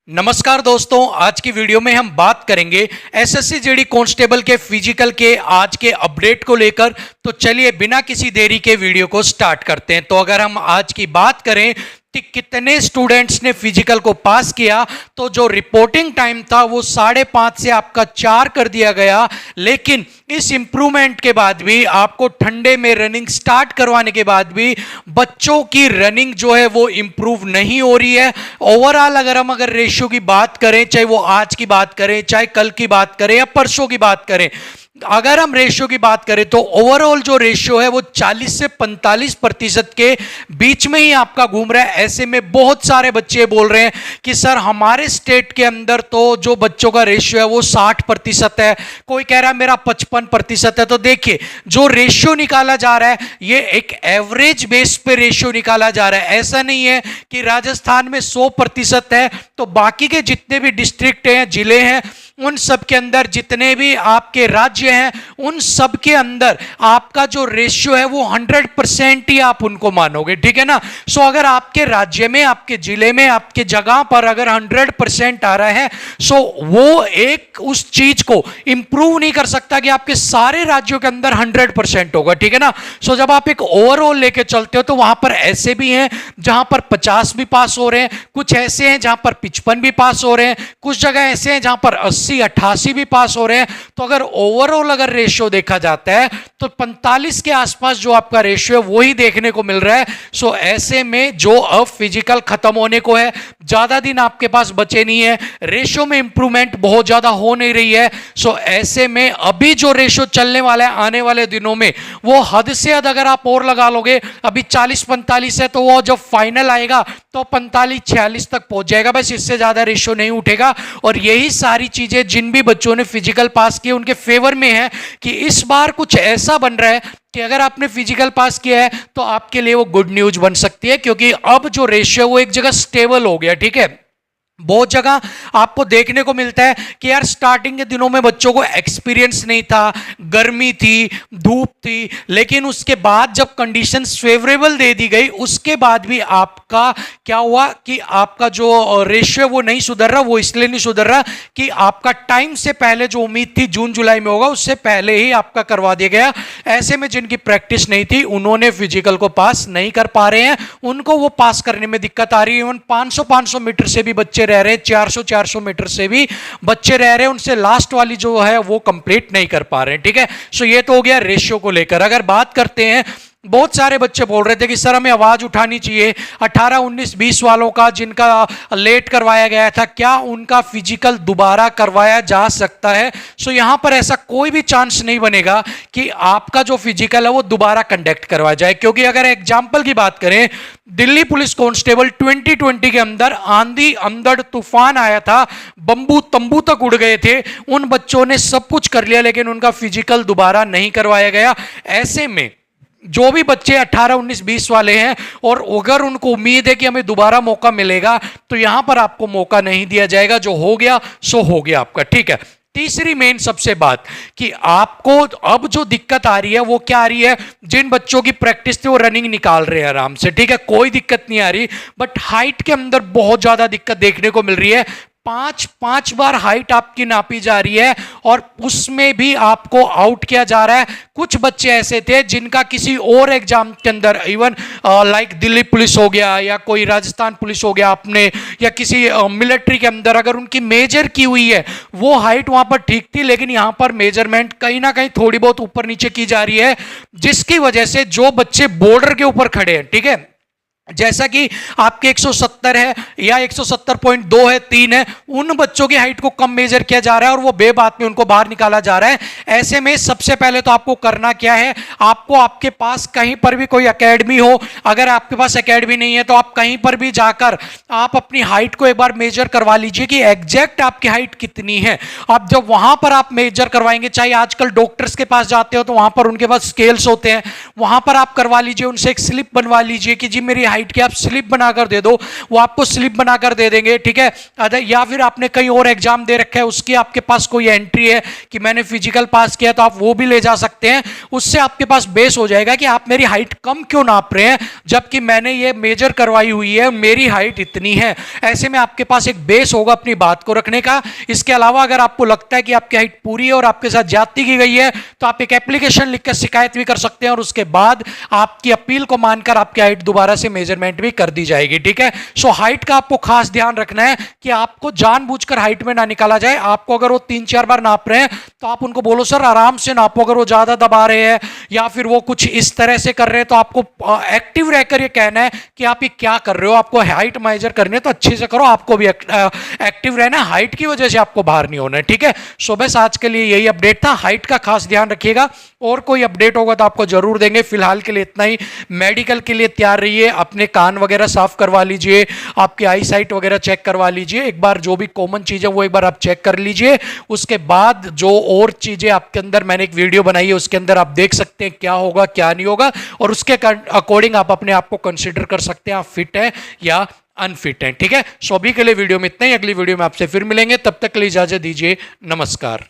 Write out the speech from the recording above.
नमस्कार दोस्तों, आज की वीडियो में हम बात करेंगे एसएससी जीडी कांस्टेबल के फिजिकल के आज के अपडेट को लेकर। तो चलिए बिना किसी देरी के वीडियो को स्टार्ट करते हैं। तो अगर हम आज की बात करें कि कितने स्टूडेंट्स ने फिजिकल को पास किया, तो जो रिपोर्टिंग टाइम था वो 5.5 से आपका 4 कर दिया गया। लेकिन इस इंप्रूवमेंट के बाद भी, आपको ठंडे में रनिंग स्टार्ट करवाने के बाद भी बच्चों की रनिंग जो है वो इंप्रूव नहीं हो रही है। ओवरऑल अगर रेशियो की बात करें, चाहे वो आज की बात करें, चाहे कल की बात करें या परसों की बात करें, अगर हम रेशियो की बात करें तो ओवरऑल जो रेशियो है वो 40 से 45% के बीच में ही आपका घूम रहा है। ऐसे में बहुत सारे बच्चे बोल रहे हैं कि सर हमारे स्टेट के अंदर तो जो बच्चों का रेशियो है वो 60% है, कोई कह रहा है मेरा 55% है। तो देखिए, जो रेशियो निकाला जा रहा है ये एक एवरेज बेस पे रेशियो निकाला जा रहा है। ऐसा नहीं है कि राजस्थान में 100% है तो बाकी के जितने भी डिस्ट्रिक्ट हैं, जिले हैं, उन सब के अंदर, जितने भी आपके राज्य हैं, उन सब के अंदर आपका जो रेशियो है वो 100% ही आप उनको मानोगे, ठीक है ना। सो अगर आपके राज्य में, आपके जिले में, आपके जगह पर अगर 100% आ रहा है, सो वो एक उस चीज को इंप्रूव नहीं कर सकता कि आपके सारे राज्यों के अंदर 100% होगा, ठीक है ना। सो जब आप एक ओवरऑल लेके चलते हो तो वहां पर ऐसे भी हैं जहां पर 50 भी पास हो रहे हैं, कुछ ऐसे हैं जहां पर 55 भी पास हो रहे हैं, कुछ जगह ऐसे हैं जहां पर 80-88 भी पास हो रहे हैं। तो अगर ओवरऑल अगर रेशियो देखा जाता है तो 45 के आसपास जो आपका रेशियो है वही देखने को मिल रहा है। सो ऐसे में जो अब फिजिकल खत्म होने को है, ज्यादा दिन आपके पास बचे नहीं है, रेशियो में इंप्रूवमेंट बहुत ज्यादा हो नहीं रही है। सो ऐसे में अभी जो रेशियो चलने वाला है आने वाले दिनों में, वो हद से हद अगर आप और लगा लोगे, अभी 40-45 है तो वो जब फाइनल आएगा तो 45-46 तक पहुंच जाएगा, बस इससे ज्यादा रेशियो नहीं उठेगा। और यही सारी चीजें जिन भी बच्चों ने फिजिकल पास किए उनके फेवर में है कि इस बार कुछ ऐसा बन रहा है कि अगर आपने फिजिकल पास किया है तो आपके लिए वो गुड न्यूज बन सकती है, क्योंकि अब जो रेशियो वो एक जगह स्टेबल हो गया, ठीक है। बहुत जगह आपको देखने को मिलता है कि यार स्टार्टिंग के दिनों में बच्चों को एक्सपीरियंस नहीं था, गर्मी थी, धूप थी, लेकिन उसके बाद जब कंडीशंस फेवरेबल दे दी गई उसके बाद भी आपका क्या हुआ कि आपका जो रेशियो वो नहीं सुधर रहा। वो इसलिए नहीं सुधर रहा कि आपका टाइम से पहले जो उम्मीद थी जून जुलाई में होगा, उससे पहले ही आपका करवा दिया गया। ऐसे में जिनकी प्रैक्टिस नहीं थी उन्होंने फिजिकल को पास नहीं कर पा रहे हैं, उनको वो पास करने में दिक्कत आ रही है। 500-500 मीटर से भी बच्चे रह रहे हैं, 400-400 मीटर से भी बच्चे रह रहे हैं, उनसे लास्ट वाली जो है वो कंप्लीट नहीं कर पा रहे हैं, ठीक है। सो ये तो हो गया रेशियो को लेकर। अगर बात करते हैं, बहुत सारे बच्चे बोल रहे थे कि सर हमें आवाज उठानी चाहिए 18, 19, 20 वालों का जिनका लेट करवाया गया था, क्या उनका फिजिकल दोबारा करवाया जा सकता है। सो यहां पर ऐसा कोई भी चांस नहीं बनेगा कि आपका जो फिजिकल है वो दोबारा कंडक्ट करवाया जाए, क्योंकि अगर एग्जाम्पल की बात करें, दिल्ली पुलिस कांस्टेबल 2020 के अंदर आंधी अंधड़ तूफान आया था, बंबू तंबू तक उड़ गए थे, उन बच्चों ने सब कुछ कर लिया लेकिन उनका फिजिकल दोबारा नहीं करवाया गया। ऐसे में जो भी बच्चे 18, 19, 20 वाले हैं और अगर उनको उम्मीद है कि हमें दोबारा मौका मिलेगा, तो यहां पर आपको मौका नहीं दिया जाएगा। जो हो गया सो हो गया आपका, ठीक है। तीसरी मेन सबसे बात कि आपको अब जो दिक्कत आ रही है वो क्या आ रही है, जिन बच्चों की प्रैक्टिस थी वो रनिंग निकाल रहे हैं आराम से, ठीक है, कोई दिक्कत नहीं आ रही, बट हाइट के अंदर बहुत ज्यादा दिक्कत देखने को मिल रही है। 5 बार हाइट आपकी नापी जा रही है और उसमें भी आपको आउट किया जा रहा है। कुछ बच्चे ऐसे थे जिनका किसी और एग्जाम के अंदर, इवन लाइक दिल्ली पुलिस हो गया या कोई राजस्थान पुलिस हो गया आपने, या किसी मिलिट्री के अंदर अगर उनकी मेजर की हुई है, वो हाइट वहां पर ठीक थी, लेकिन यहां पर मेजरमेंट कहीं ना कहीं थोड़ी बहुत ऊपर नीचे की जा रही है, जिसकी वजह से जो बच्चे बॉर्डर के ऊपर खड़े हैं, ठीक है, जैसा कि आपके 170 है या 170.2 है, 3 है, उन बच्चों की हाइट को कम मेजर किया जा रहा है और वो बेबात में उनको बाहर निकाला जा रहा है। ऐसे में सबसे पहले तो आपको करना क्या है, आपको आपके पास कहीं पर भी कोई एकेडमी हो, अगर आपके पास एकेडमी नहीं है तो आप कहीं पर भी जाकर आप अपनी हाइट को एक बार मेजर करवा लीजिए कि एग्जैक्ट आपकी हाइट कितनी है। अब जब वहां पर आप मेजर करवाएंगे, चाहे आजकल डॉक्टर्स के पास जाते हो तो वहां पर उनके पास स्केल्स होते हैं, वहां पर आप करवा लीजिए, उनसे एक स्लिप बनवा लीजिए कि जी मेरी हाइट की आप स्लिप बनाकर दे दो, वो आपको स्लिप बनाकर दे देंगे, ठीक है। या फिर आपने कहीं और एग्जाम दे रखा है, उसकी आपके पास कोई एंट्री है कि मैंने फिजिकल पास किया, तो आप वो भी ले जा सकते हैं। उससे आपके पास बेस हो जाएगा कि आप मेरी हाइट कम क्यों नाप रहे हैं, जबकि मैंने ये मेजर करवाई हुई है, मेरी हाइट इतनी है। ऐसे में आपके पास एक बेस होगा अपनी बात को रखने का। इसके अलावा अगर आपको लगता है कि आपकी हाइट पूरी है और आपके साथ ज्यादती की गई है, तो आप एक एप्लीकेशन लिखकर शिकायत भी कर सकते हैं, और उसके बाद आपकी अपील को मानकर आपकी हाइट दोबारा से मेजरमेंट भी कर दी जाएगी, ठीक है। सो हाइट का आपको खास ध्यान रखना है कि आपको जानबूझकर हाइट में ना निकाला जाए। आपको अगर वो 3-4 बार नाप रहे हैं, तो आप उनको बोलो सर आराम से नापो। अगर वो ज्यादा दबा रहे हैं या फिर वो कुछ इस तरह से कर रहे हैं, तो आपको एक्टिव रहकर ये कहना है कि आप ये क्या कर रहे हो, आपको हाइट मेजर करनी है तो अच्छे से करो, आपको भी एक्टिव रहना है, हाइट की वजह से आपको बाहर नहीं होना है, ठीक है। सो बस आज के लिए यही अपडेट था, हाइट का खास ध्यान रखिएगा। और कोई अपडेट होगा तो आपको जरूर देंगे। फिलहाल के लिए इतना ही। मेडिकल के लिए तैयार रहिए, अपने कान वगैरह साफ करवा लीजिए, आपकी आई साइट वगैरह चेक करवा लीजिए, एक बार जो भी कॉमन चीज है वो एक बार आप चेक कर लीजिए। उसके बाद जो और चीजें आपके अंदर, मैंने एक वीडियो बनाई है उसके अंदर आप देख सकते हैं क्या होगा क्या नहीं होगा, और उसके अकॉर्डिंग आप अपने आप को कंसिडर कर सकते हैं आप फिट है या अनफिट है, ठीक है। सो अभी के लिए वीडियो में इतना ही, अगली वीडियो में आपसे फिर मिलेंगे, तब तक के लिए इजाजत दीजिए, नमस्कार।